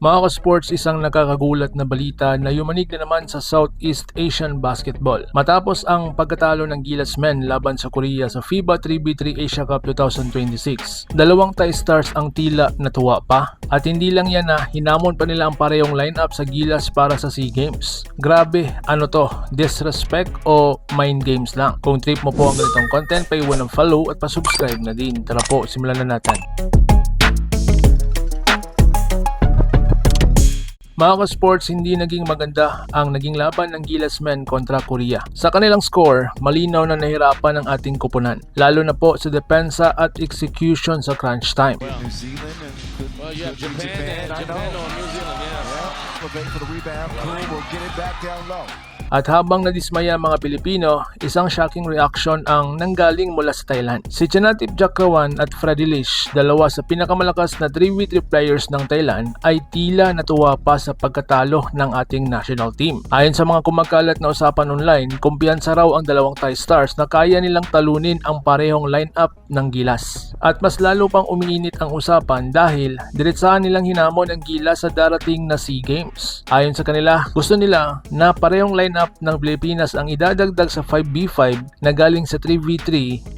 Mga ka-sports, isang nakakagulat na balita na yumanig na naman sa Southeast Asian Basketball. Matapos ang pagkatalo ng Gilas Men laban sa Korea sa FIBA 3x3 Asia Cup 2026, dalawang Thai stars ang tila natuwa pa. At hindi lang yan na hinamon pa nila ang parehong lineup sa Gilas para sa SEA Games. Grabe, ano to? Disrespect o mind games lang? Kung trip mo po ang ganitong content, paiwan ng follow at pasubscribe na din. Tara po, simulan na natin. Mga ka-sports, hindi naging maganda ang naging laban ng Gilas Men kontra Korea. Sa kanilang score, malinaw na nahirapan ang ating koponan, lalo na po sa depensa at execution sa crunch time. New Zealand and You have Japan or New Zealand, yeah. elevate for the rebound. Cool will get it back down low. At habang nadismaya ang mga Pilipino, isang shocking reaction ang nanggaling mula sa Thailand. Si Chanatip Jakrawan at Freddy Lish, dalawa sa pinakamalakas na 3v3 players ng Thailand, ay tila natuwa pa sa pagkatalo ng ating national team. Ayon sa mga kumakalat na usapan online, kumpiyansa raw ang dalawang Thai stars na kaya nilang talunin ang parehong lineup ng Gilas. At mas lalo pang umiinit ang usapan dahil diretsahan nilang hinamon ang Gilas sa darating na SEA Games. Ayon sa kanila, gusto nila na parehong lineup ng Pilipinas ang idadagdag sa 5v5 na galing sa 3v3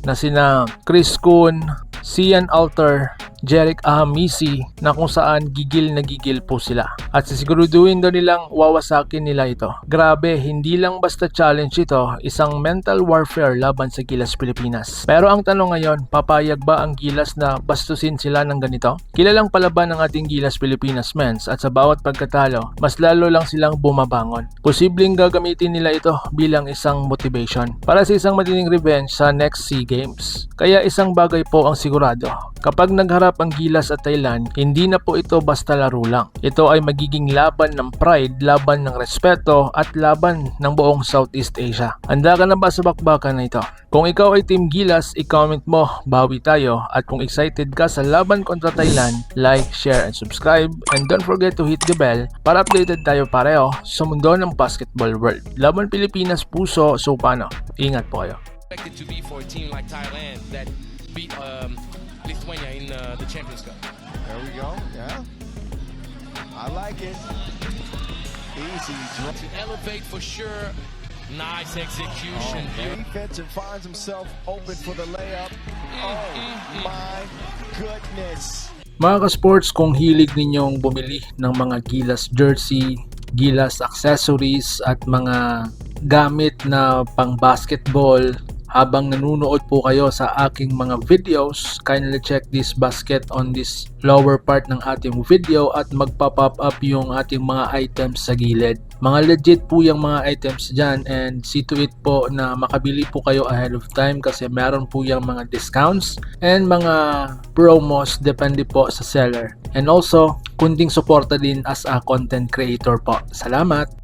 na sina Chris Kuhn, Sian Alter, Jerick Ahamisi, na kung saan gigil na gigil po sila. At sisiguraduhin daw nilang wawasakin nila ito. Grabe, hindi lang basta challenge ito, isang mental warfare laban sa Gilas Pilipinas. Pero ang tanong ngayon, papayag ba ang Gilas na bastusin sila ng ganito? Kilalang palaban ng ating Gilas Pilipinas Men's at sa bawat pagkatalo, mas lalo lang silang bumabangon. Posibleng gagamitin nila ito bilang isang motivation para sa isang matinding revenge sa next SEA Games. Kaya isang bagay po ang sigurado, kapag nagharap ang Gilas at Thailand, hindi na po ito basta laro lang. Ito ay magiging laban ng pride, laban ng respeto at laban ng buong Southeast Asia. Handa ka na ba sa bakbakan na ito? Kung ikaw ay Team Gilas, i-comment mo, bawi tayo. At kung excited ka sa laban kontra Thailand, like, share, and subscribe. And don't forget to hit the bell para updated tayo pareho sa mundo ng basketball world. Laban Pilipinas puso, so paano? Ingat po kayo. Expected to be for a team like Thailand that beat Lithuania in the Champions Cup. There we go. Yeah. I like it. Easy drop. To elevate for sure. Nice execution. Defense and finds himself open for the layup. Oh my goodness. Mga ka-sports, kung hilig ninyong bumili ng mga Gilas jersey, Gilas accessories at mga gamit na pang basketball, habang nanunood po kayo sa aking mga videos, kindly check this basket on this lower part ng ating video at magpa-pop up yung ating mga items sa gilid. Mga legit po yung mga items dyan, and see to it po na makabili po kayo ahead of time kasi meron po yung mga discounts and mga promos depende po sa seller. And also, kunting suporta din as a content creator po. Salamat!